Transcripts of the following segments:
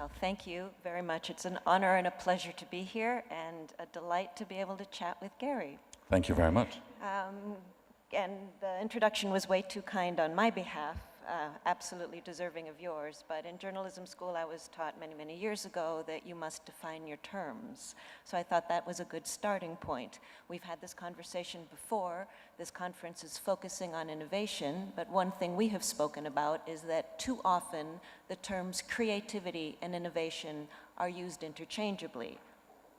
Well, thank you very much. It's an honor and a pleasure to be here, and a delight to be able to chat with Gary. Thank you very much. And the introduction was way too kind on my behalf, absolutely deserving of yours. But in journalism school, I was taught many, many years ago that you must define your terms. So I thought that was a good starting point. We've had this conversation before. This conference is focusing on innovation, but one thing we have spoken about is that too often the terms creativity and innovation are used interchangeably.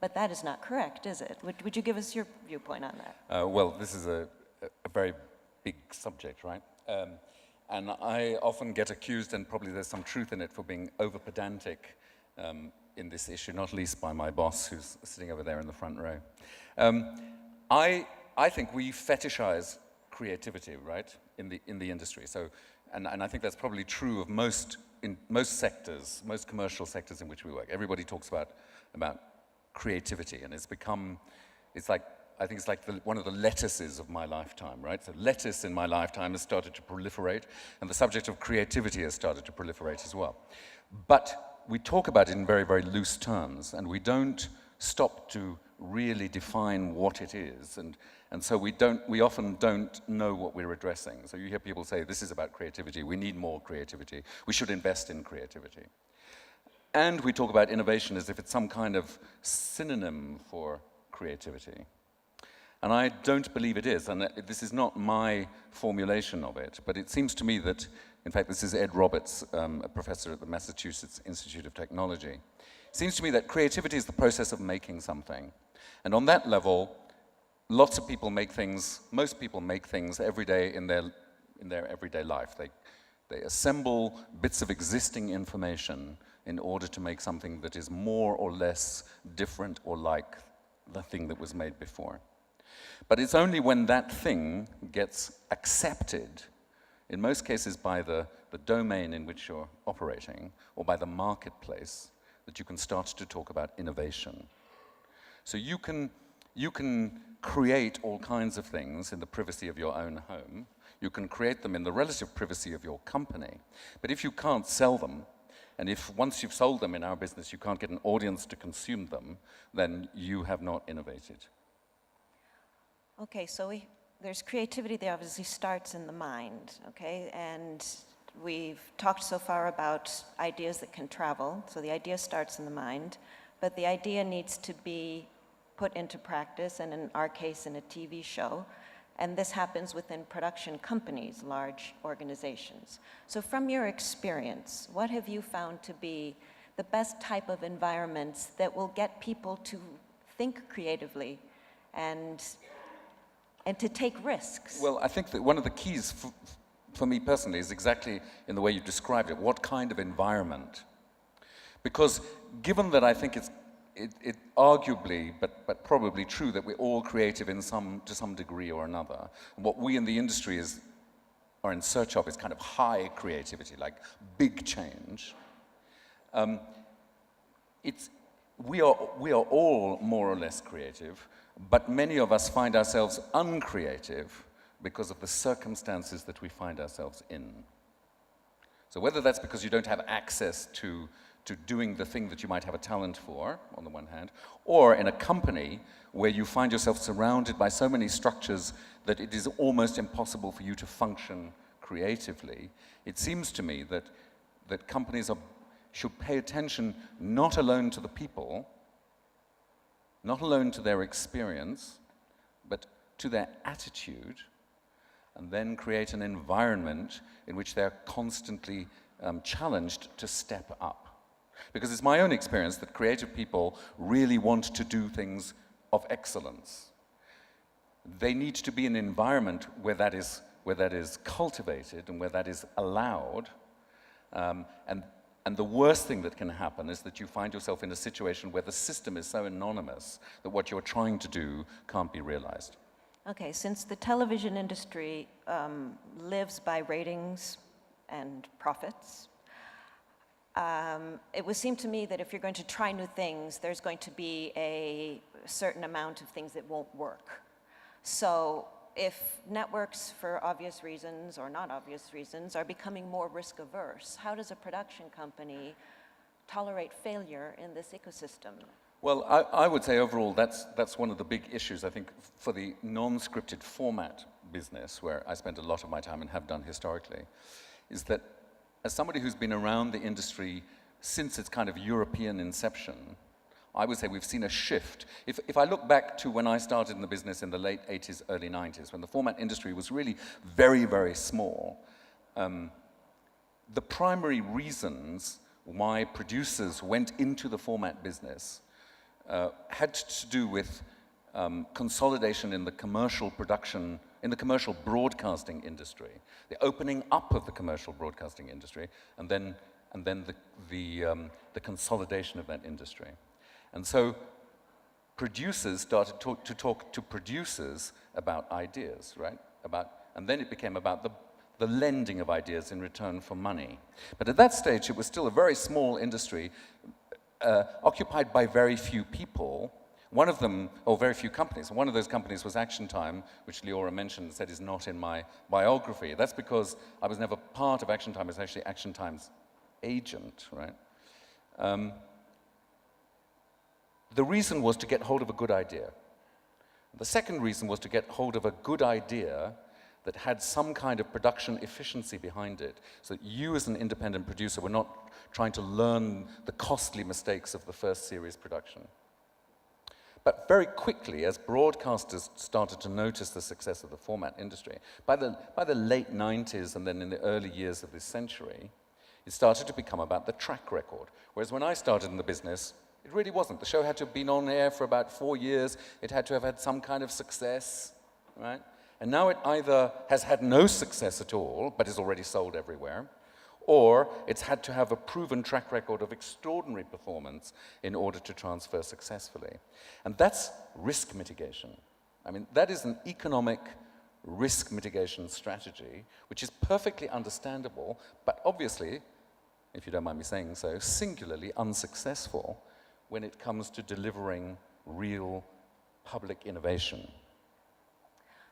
But that is not correct, is it? Would you give us your viewpoint on that? Well, this is a very big subject, right? And I often get accused, and probably there's some truth in it, for being over-pedantic in this issue, not least by my boss, who's sitting over there in the front row. I think we fetishize creativity, right, in the industry. So, and I think that's probably true of most sectors, most commercial sectors in which we work. Everybody talks about creativity, and I think it's like one of the lettuces of my lifetime, right? So lettuce in my lifetime has started to proliferate, and the subject of creativity has started to proliferate as well. But we talk about it in very, very loose terms, and we don't stop to really define what it is, and so we often don't know what we're addressing. So you hear people say, this is about creativity, we need more creativity, we should invest in creativity. And we talk about innovation as if it's some kind of synonym for creativity. And I don't believe it is, and this is not my formulation of it, but it seems to me that, in fact, this is Ed Roberts, a professor at the Massachusetts Institute of Technology. It seems to me that creativity is the process of making something. And on that level, lots of people make things, most people make things every day in their everyday life. They assemble bits of existing information in order to make something that is more or less different or like the thing that was made before. But it's only when that thing gets accepted, in most cases by the domain in which you're operating, or by the marketplace, that you can start to talk about innovation. So you can create all kinds of things in the privacy of your own home. You can create them in the relative privacy of your company. But if you can't sell them, and if once you've sold them in our business, you can't get an audience to consume them, then you have not innovated. Okay, so there's creativity that obviously starts in the mind, okay? And we've talked so far about ideas that can travel, so the idea starts in the mind, but the idea needs to be put into practice, and in our case, in a TV show, and this happens within production companies, large organizations. So from your experience, what have you found to be the best type of environments that will get people to think creatively and to take risks? Well, I think that one of the keys for me personally is exactly in the way you described it. What kind of environment? Because given that I think it's arguably, but probably true, that we're all creative to some degree or another, and what we in the industry are in search of is kind of high creativity, like big change. We are all more or less creative, but many of us find ourselves uncreative because of the circumstances that we find ourselves in. So whether that's because you don't have access to doing the thing that you might have a talent for, on the one hand, or in a company where you find yourself surrounded by so many structures that it is almost impossible for you to function creatively, it seems to me that companies should pay attention not alone to the people, not alone to their experience, but to their attitude, and then create an environment in which they're constantly challenged to step up. Because it's my own experience that creative people really want to do things of excellence. They need to be in an environment where that is cultivated and where that is allowed. And the worst thing that can happen is that you find yourself in a situation where the system is so anonymous that what you're trying to do can't be realized. Okay, since the television industry lives by ratings and profits, it would seem to me that if you're going to try new things, there's going to be a certain amount of things that won't work. So if networks, for obvious reasons or not obvious reasons, are becoming more risk averse, how does a production company tolerate failure in this ecosystem? Well, I would say overall that's one of the big issues, I think, for the non-scripted format business, where I spent a lot of my time and have done historically, is that as somebody who's been around the industry since its kind of European inception, I would say we've seen a shift. If I look back to when I started in the business in the late 80s, early 90s, when the format industry was really very, very small, the primary reasons why producers went into the format business had to do with consolidation in the commercial production, in the commercial broadcasting industry, the opening up of the commercial broadcasting industry, and then the consolidation of that industry. And so producers started to talk to producers about ideas, right? And then it became about the lending of ideas in return for money. But at that stage, it was still a very small industry, occupied by very few people. One of them, or very few companies. One of those companies was Action Time, which Leora mentioned and said is not in my biography. That's because I was never part of Action Time. I was actually Action Time's agent, right? The reason was to get hold of a good idea. The second reason was to get hold of a good idea that had some kind of production efficiency behind it, so that you as an independent producer were not trying to learn the costly mistakes of the first series production. But very quickly, as broadcasters started to notice the success of the format industry, by the late 90s and then in the early years of this century, it started to become about the track record. Whereas when I started in the business, it really wasn't. The show had to have been on air for about 4 years. It had to have had some kind of success, right? And now it either has had no success at all, but is already sold everywhere, or it's had to have a proven track record of extraordinary performance in order to transfer successfully. And that's risk mitigation. I mean, that is an economic risk mitigation strategy, which is perfectly understandable, but obviously, if you don't mind me saying so, singularly unsuccessful when it comes to delivering real public innovation.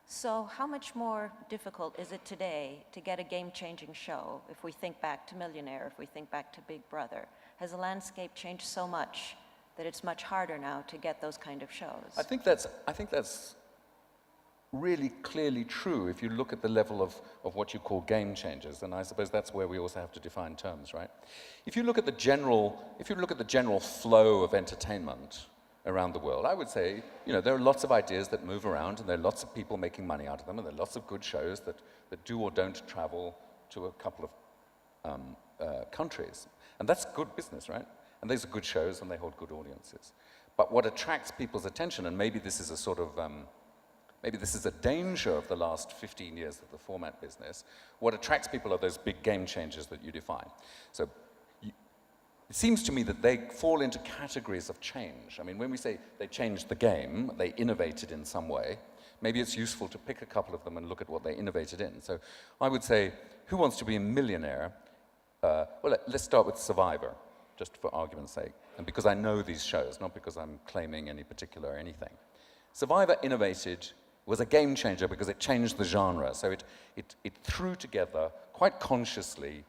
So how much more difficult is it today to get a game-changing show if we think back to Millionaire, if we think back to Big Brother? Has the landscape changed so much that it's much harder now to get those kind of shows? I think that's really clearly true if you look at the level of what you call game changers, and I suppose that's where we also have to define terms, right? If you look at the general flow of entertainment around the world, I would say, there are lots of ideas that move around, and there are lots of people making money out of them, and there are lots of good shows that do or don't travel to a couple of countries. And that's good business, right? And those are good shows, and they hold good audiences. But what attracts people's attention, and maybe this is a sort of, maybe this is a danger of the last 15 years of the format business, what attracts people are those big game changers that you define. So it seems to me that they fall into categories of change. I mean, when we say they changed the game, they innovated in some way, maybe it's useful to pick a couple of them and look at what they innovated in. So I would say, Who Wants to Be a Millionaire? Well, let's start with Survivor, just for argument's sake, and because I know these shows, not because I'm claiming any particular anything. Survivor was a game changer because it changed the genre. So it threw together, quite consciously,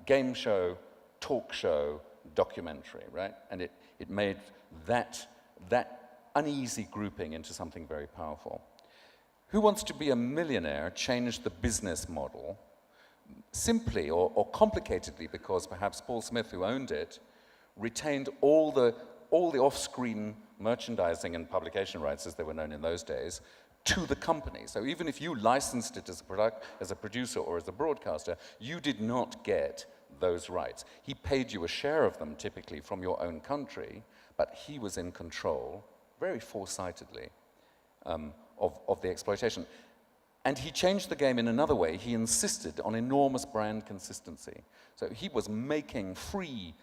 game show, talk show, documentary, right? And it made that uneasy grouping into something very powerful. Who Wants to Be a Millionaire changed the business model simply or complicatedly because perhaps Paul Smith, who owned it, retained all the off-screen merchandising and publication rights, as they were known in those days, to the company. So even if you licensed it as a producer or as a broadcaster, you did not get those rights. He paid you a share of them, typically from your own country, but he was in control, very foresightedly, of the exploitation. And he changed the game in another way. He insisted on enormous brand consistency. So he was making free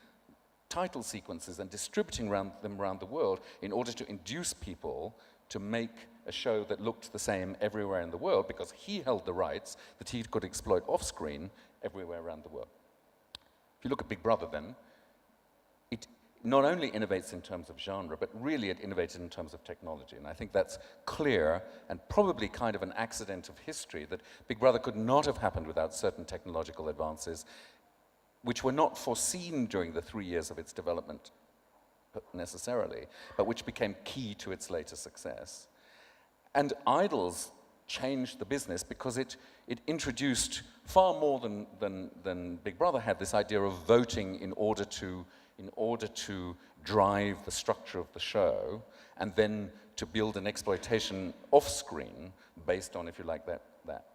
title sequences and distributing them around the world in order to induce people to make a show that looked the same everywhere in the world, because he held the rights that he could exploit off-screen everywhere around the world. If you look at Big Brother then, it not only innovates in terms of genre, but really it innovated in terms of technology. And I think that's clear and probably kind of an accident of history that Big Brother could not have happened without certain technological advances which were not foreseen during the 3 years of its development necessarily, but which became key to its later success. And Idols changed the business because it introduced far more than Big Brother had, this idea of voting in order to drive the structure of the show, and then to build an exploitation off-screen based on, if you like, that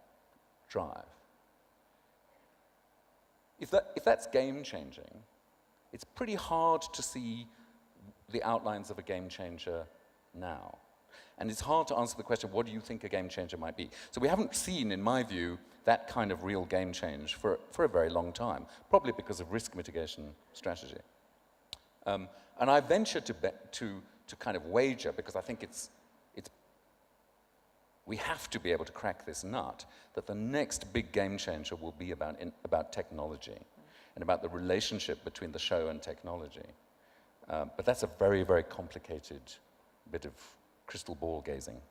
drive. If that's game-changing, it's pretty hard to see the outlines of a game changer now. And it's hard to answer the question, what do you think a game changer might be? So we haven't seen, in my view, that kind of real game change for a very long time, probably because of risk mitigation strategy. And I venture to kind of wager, because I think we have to be able to crack this nut, that the next big game changer will be about technology and about the relationship between the show and technology. But that's a very, very complicated bit of crystal ball gazing.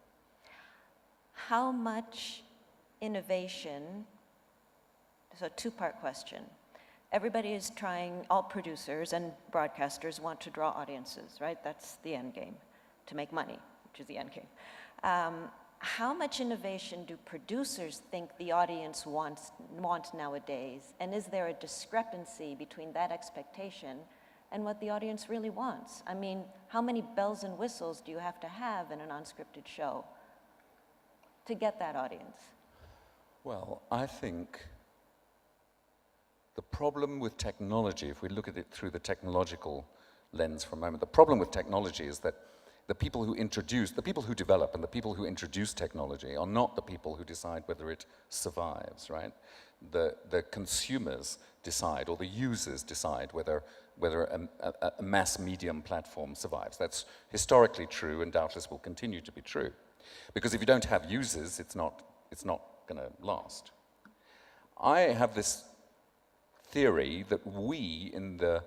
How much innovation, so two-part question. Everybody is trying, all producers and broadcasters want to draw audiences, right? That's the end game, to make money, which is the end game. How much innovation do producers think the audience want nowadays? And is there a discrepancy between that expectation and what the audience really wants? I mean, how many bells and whistles do you have to have in an unscripted show to get that audience? Well, I think the problem with technology, if we look at it through the technological lens for a moment, the problem with technology is that the people who develop and the people who introduce technology are not the people who decide whether it survives, right? The consumers decide, or the users decide whether a mass medium platform survives. That's historically true and doubtless will continue to be true. Because if you don't have users, it's not going to last. I have this theory that we in the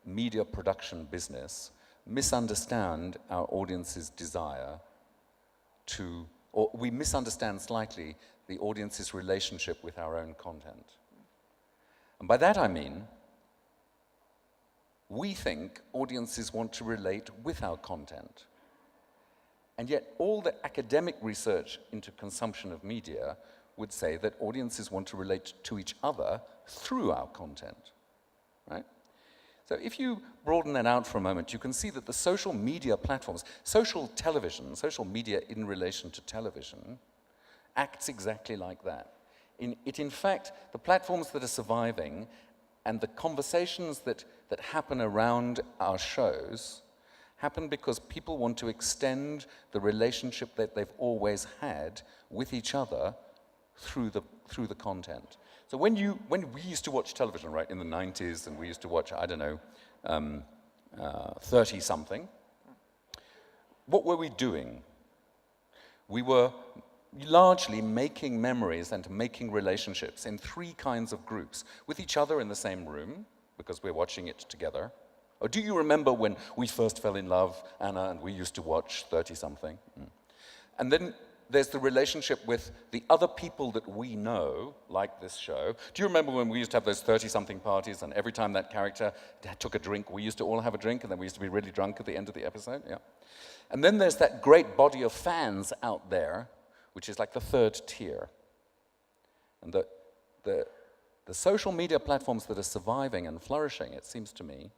media production business misunderstand our audience's desire to, or we misunderstand slightly the audience's relationship with our own content. And by that I mean, we think audiences want to relate with our content. And yet all the academic research into consumption of media would say that audiences want to relate to each other through our content, right? So if you broaden that out for a moment, you can see that the social media platforms, social television, social media in relation to television, acts exactly like that. In fact, the platforms that are surviving and the conversations that happen around our shows happen because people want to extend the relationship that they've always had with each other through the content. So when we used to watch television, right, in the 90s, and we used to watch, I don't know, 30-something, what were we doing? We were largely making memories and making relationships in three kinds of groups, with each other in the same room, because we're watching it together. Or do you remember when we first fell in love, Anna, and we used to watch 30-something? And then there's the relationship with the other people that we know, like this show. Do you remember when we used to have those 30-something parties, and every time that character took a drink, we used to all have a drink, and then we used to be really drunk at the end of the episode? Yeah. And then there's that great body of fans out there, which is like the third tier. And the social media platforms that are surviving and flourishing, it seems to me,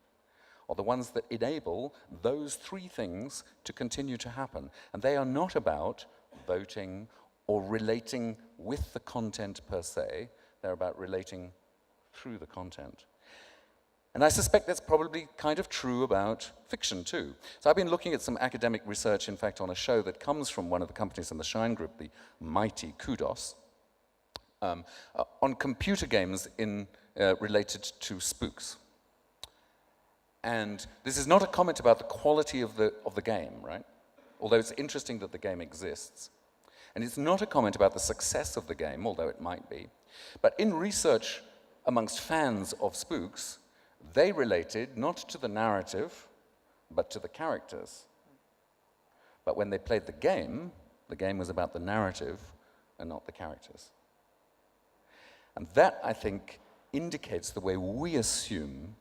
are the ones that enable those three things to continue to happen. And they are not about voting or relating with the content per se. They're about relating through the content. And I suspect that's probably kind of true about fiction too. So I've been looking at some academic research, in fact, on a show that comes from one of the companies in the Shine Group, the mighty Kudos, on computer games related to spooks. And this is not a comment about the quality of the game, right? Although it's interesting that the game exists. And it's not a comment about the success of the game, although it might be. But in research amongst fans of spooks, they related not to the narrative, but to the characters. But when they played the game was about the narrative and not the characters. And that, I think, indicates the way we assume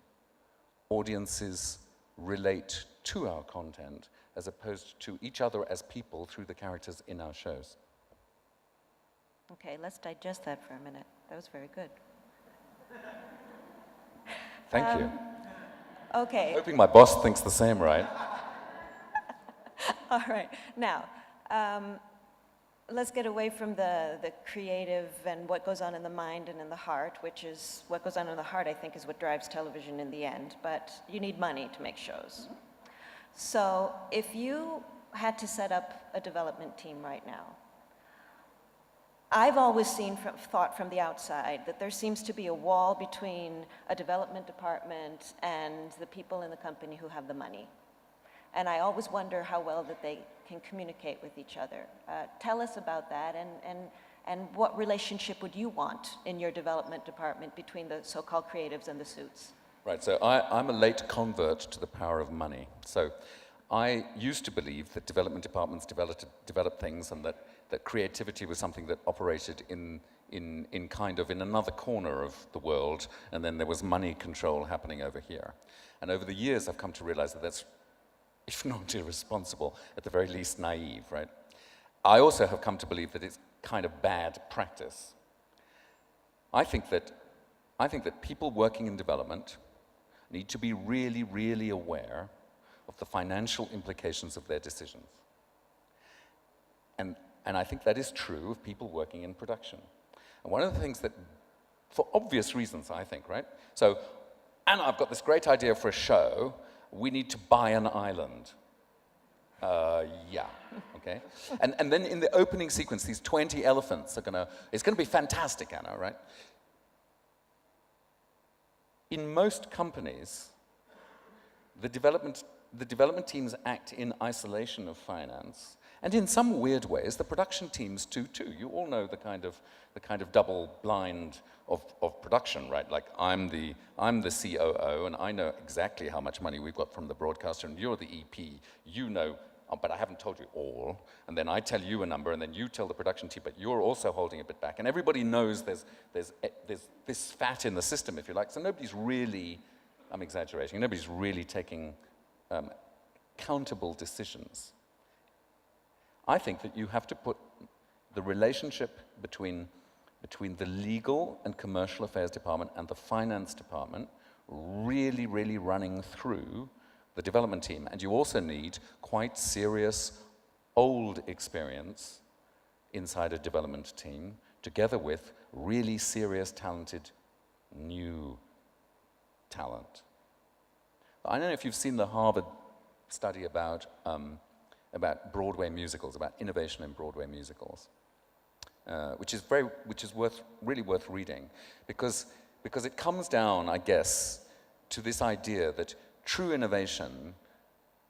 audiences relate to our content as opposed to each other as people through the characters in our shows. Okay, let's digest that for a minute. That was very good. Thank you. Okay. Hoping my boss thinks the same, right? All right. Now, let's get away from the creative and what goes on in the mind and in the heart, which is what goes on in the heart, I think, is what drives television in the end. But you need money to make shows. So if you had to set up a development team right now, I've always thought from the outside that there seems to be a wall between a development department and the people in the company who have the money. And I always wonder how well that they can communicate with each other. Tell us about that, and what relationship would you want in your development department between the so-called creatives and the suits? Right, so I'm a late convert to the power of money. So I used to believe that development departments developed things, and that creativity was something that operated in another corner of the world, and then there was money control happening over here. And over the years, I've come to realize that that's, if not irresponsible, at the very least naive, right? I also have come to believe that it's kind of bad practice. I think that people working in development need to be really, really aware of the financial implications of their decisions. And I think that is true of people working in production. And one of the things that, for obvious reasons, I think, right? So, Anna, I've got this great idea for a show. We need to buy an island. Yeah, okay. And then in the opening sequence, these 20 elephants are it's gonna be fantastic, Anna, right? In most companies, the development teams act in isolation of finance, and in some weird ways, the production teams do too. You all know the kind of double blind of production, right? Like I'm the COO, and I know exactly how much money we've got from the broadcaster, and you're the EP. You know, but I haven't told you all. And then I tell you a number, and then you tell the production team, but you're also holding a bit back. And everybody knows there's this fat in the system, if you like. So nobody's really, I'm exaggerating, nobody's really taking countable decisions. I think that you have to put the relationship between the legal and commercial affairs department and the finance department really, really running through the development team. And you also need quite serious old experience inside a development team, together with really serious, talented, new talent. I don't know if you've seen the Harvard study about Broadway musicals, about innovation in Broadway musicals, which is really worth reading, because it comes down, I guess, to this idea that true innovation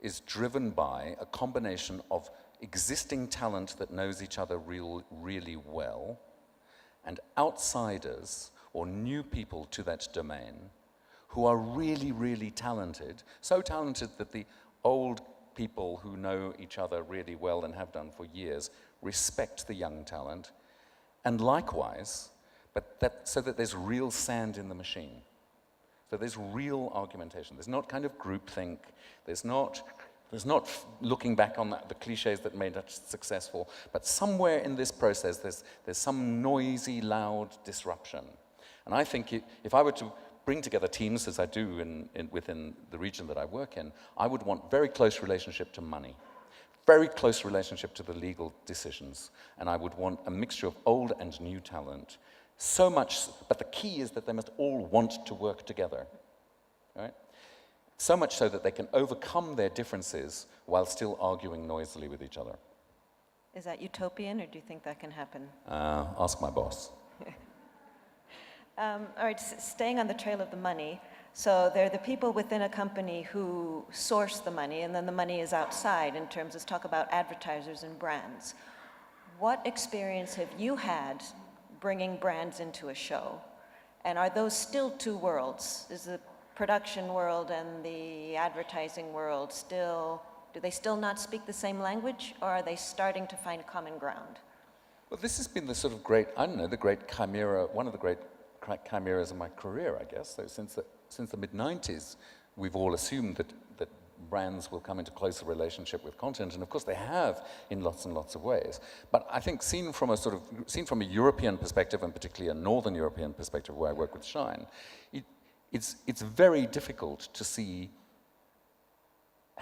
is driven by a combination of existing talent that knows each other really well, and outsiders or new people to that domain who are really, really talented, so talented that the old people who know each other really well and have done for years respect the young talent, and likewise, so that there's real sand in the machine. So there's real argumentation. There's not kind of groupthink. There's not looking back on the cliches that made us successful, but somewhere in this process there's some noisy, loud disruption. And I think if I were to bring together teams, as I do within the region that I work in, I would want very close relationship to money, very close relationship to the legal decisions, and I would want a mixture of old and new talent. So much, but the key is that they must all want to work together, right? So much so that they can overcome their differences while still arguing noisily with each other. Is that utopian, or do you think that can happen? Ask my boss. All right, staying on the trail of the money. So there are the people within a company who source the money, and then the money is outside in terms of talk about advertisers and brands. What experience have you had bringing brands into a show? And are those still two worlds? Is the production world and the advertising world do they still not speak the same language, or are they starting to find common ground? Well, this has been the sort of great, the great chimera, one of the great chimeras of my career, I guess. So since the mid-90s, we've all assumed that brands will come into closer relationship with content, and of course they have in lots and lots of ways. But I think seen from a European perspective, and particularly a Northern European perspective where I work with Shine, it's very difficult to see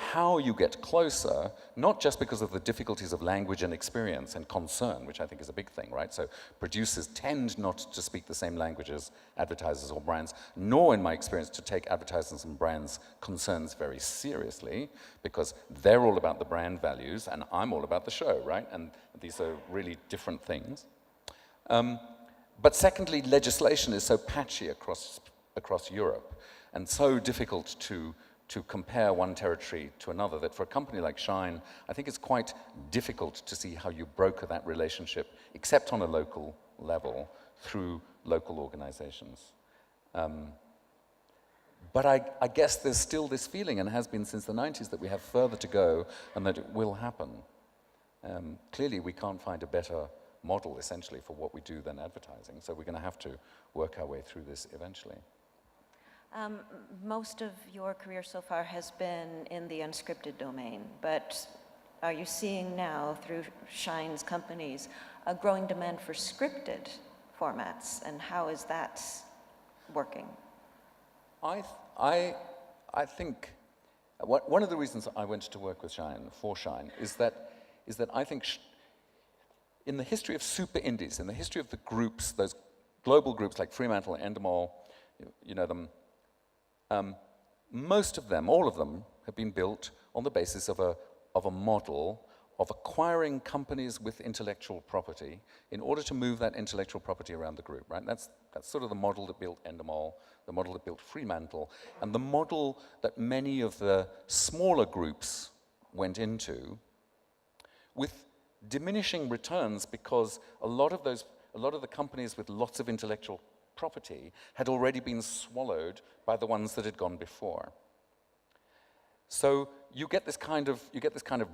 how you get closer, not just because of the difficulties of language and experience and concern, which I think is a big thing, right? So producers tend not to speak the same language as advertisers or brands, nor in my experience to take advertisers and brands' concerns very seriously, because they're all about the brand values and I'm all about the show, right? And these are really different things. But secondly, legislation is so patchy across Europe and so difficult to compare one territory to another, that for a company like Shine, I think it's quite difficult to see how you broker that relationship, except on a local level, through local organizations. But I guess there's still this feeling, and has been since the 90s, that we have further to go and that it will happen. Clearly, we can't find a better model, essentially, for what we do than advertising, so we're going to have to work our way through this eventually. Most of your career so far has been in the unscripted domain, but are you seeing now, through Shine's companies, a growing demand for scripted formats, and how is that working? I think one of the reasons I went to work with Shine, for Shine, is that I think in the history of super indies, in the history of the groups, those global groups like Fremantle and Endemol, you know them, most of them, all of them, have been built on the basis of a model of acquiring companies with intellectual property in order to move that intellectual property around the group, right? That's sort of the model that built Endemol, the model that built Fremantle, and the model that many of the smaller groups went into, with diminishing returns, because a lot of the companies with lots of intellectual property had already been swallowed by the ones that had gone before. So you get this kind of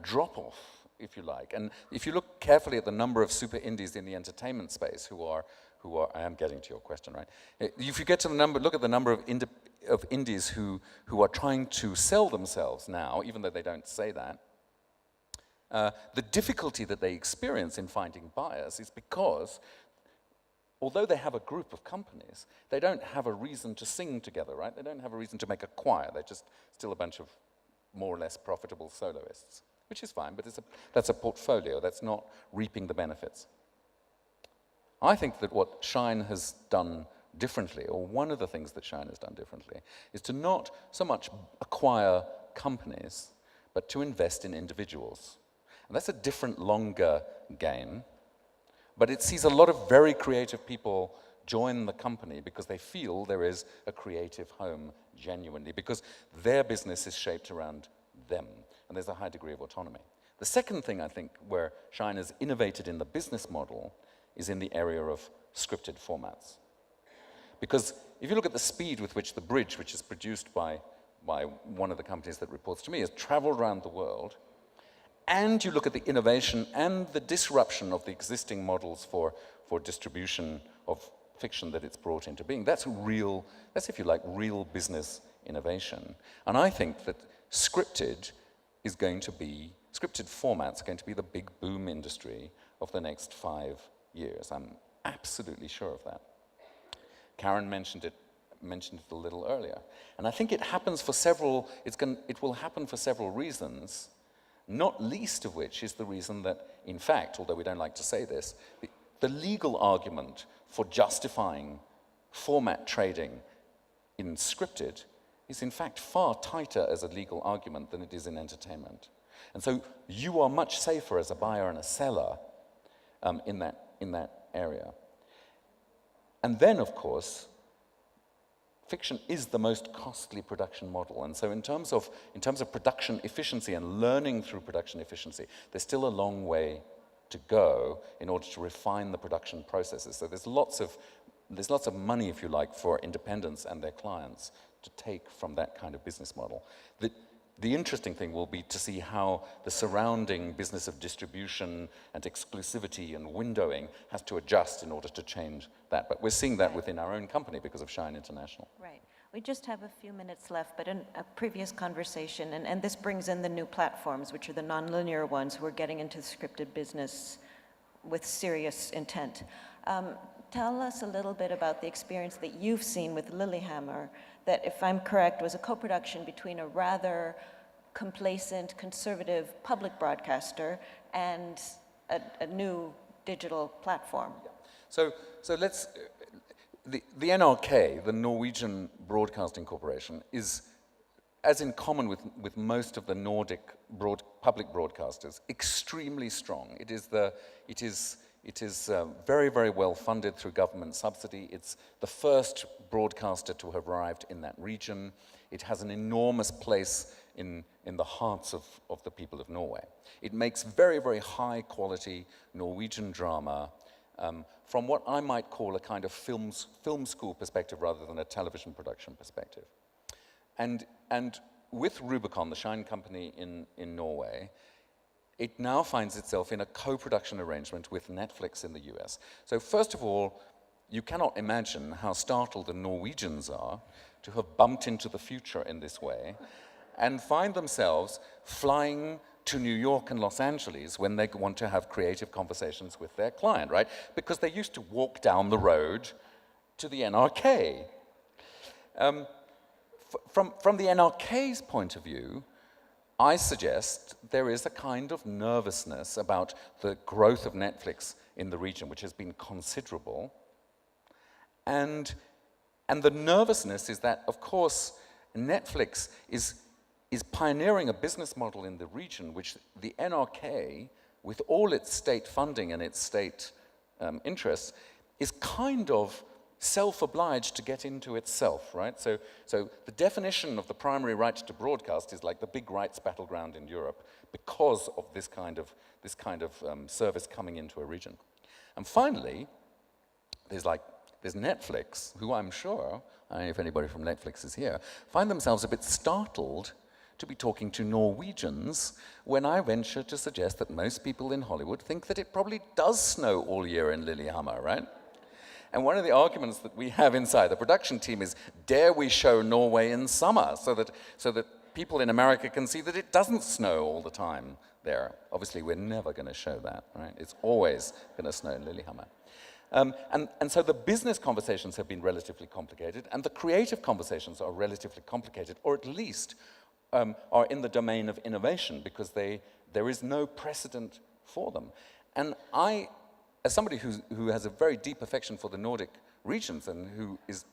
drop-off, if you like. And if you look carefully at the number of super indies in the entertainment space who are I am getting to your question, right? If you get to look at the number of indies who are trying to sell themselves now, even though they don't say that, the difficulty that they experience in finding buyers is because, although they have a group of companies, they don't have a reason to sing together, right? They don't have a reason to make a choir. They're just still a bunch of more or less profitable soloists, which is fine, but that's a portfolio. That's not reaping the benefits. I think that what Shine has done differently, or one of the things that Shine has done differently, is to not so much acquire companies, but to invest in individuals. And that's a different, longer game. But it sees a lot of very creative people join the company because they feel there is a creative home genuinely, because their business is shaped around them, and there's a high degree of autonomy. The second thing, I think, where Shine has innovated in the business model is in the area of scripted formats. Because if you look at the speed with which The Bridge, which is produced by one of the companies that reports to me, has traveled around the world, and you look at the innovation and the disruption of the existing models for distribution of fiction that it's brought into being, that's, if you like, real business innovation. And I think that scripted formats are going to be the big boom industry of the next 5 years. I'm absolutely sure of that. Karen mentioned it a little earlier. And I think it happens for it will happen for several reasons, not least of which is the reason that, in fact, although we don't like to say this, the legal argument for justifying format trading in scripted is in fact far tighter as a legal argument than it is in entertainment. And so you are much safer as a buyer and a seller in that area. And then, of course, fiction is the most costly production model. And so in terms of production efficiency and learning through production efficiency, there's still a long way to go in order to refine the production processes. So there's lots of money, if you like, for independents and their clients to take from that kind of business model. the interesting thing will be to see how the surrounding business of distribution and exclusivity and windowing has to adjust in order to change that. But we're seeing that within our own company because of Shine International. Right. We just have a few minutes left, but in a previous conversation, and this brings in the new platforms, which are the nonlinear ones who are getting into the scripted business with serious intent. Tell us a little bit about the experience that you've seen with Lilyhammer, that, if I'm correct, was a co-production between a rather complacent, conservative public broadcaster and a new digital platform. So let's, the NRK, the Norwegian Broadcasting Corporation, is, as in common with most of the Nordic public broadcasters, extremely strong. It is very, very well funded through government subsidy. It's the first broadcaster to have arrived in that region. It has an enormous place in the hearts of the people of Norway. It makes very, very high quality Norwegian drama from what I might call a kind of film school perspective rather than a television production perspective. And with Rubicon, the Shine company in Norway, it now finds itself in a co-production arrangement with Netflix in the US. So first of all, you cannot imagine how startled the Norwegians are to have bumped into the future in this way and find themselves flying to New York and Los Angeles when they want to have creative conversations with their client, right? Because they used to walk down the road to the NRK. From the NRK's point of view, I suggest there is a kind of nervousness about the growth of Netflix in the region, which has been considerable. And the nervousness is that, of course, Netflix is pioneering a business model in the region which the NRK, with all its state funding and its state interests, is kind of self-obliged to get into itself, right? So the definition of the primary right to broadcast is like the big rights battleground in Europe because of this kind of service coming into a region. And finally, there's Netflix, who I'm sure, I don't know if anybody from Netflix is here, find themselves a bit startled to be talking to Norwegians when I venture to suggest that most people in Hollywood think that it probably does snow all year in Lillehammer, right? And one of the arguments that we have inside the production team is, dare we show Norway in summer so that people in America can see that it doesn't snow all the time there. Obviously, we're never going to show that, right? It's always going to snow in Lillehammer. And so the business conversations have been relatively complicated, and the creative conversations are relatively complicated, or at least are in the domain of innovation, because there is no precedent for them. And I, as somebody who has a very deep affection for the Nordic regions and who is,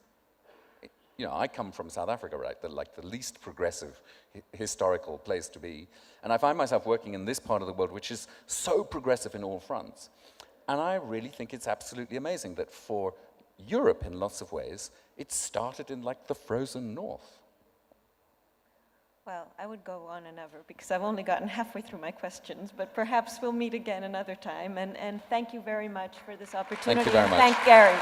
I come from South Africa, right? The least progressive historical place to be. And I find myself working in this part of the world, which is so progressive in all fronts. And I really think it's absolutely amazing that for Europe, in lots of ways, it started in the frozen north. Well, I would go on and ever because I've only gotten halfway through my questions, but perhaps we'll meet again another time. And thank you very much for this opportunity. Thank you very much. Thank Gary.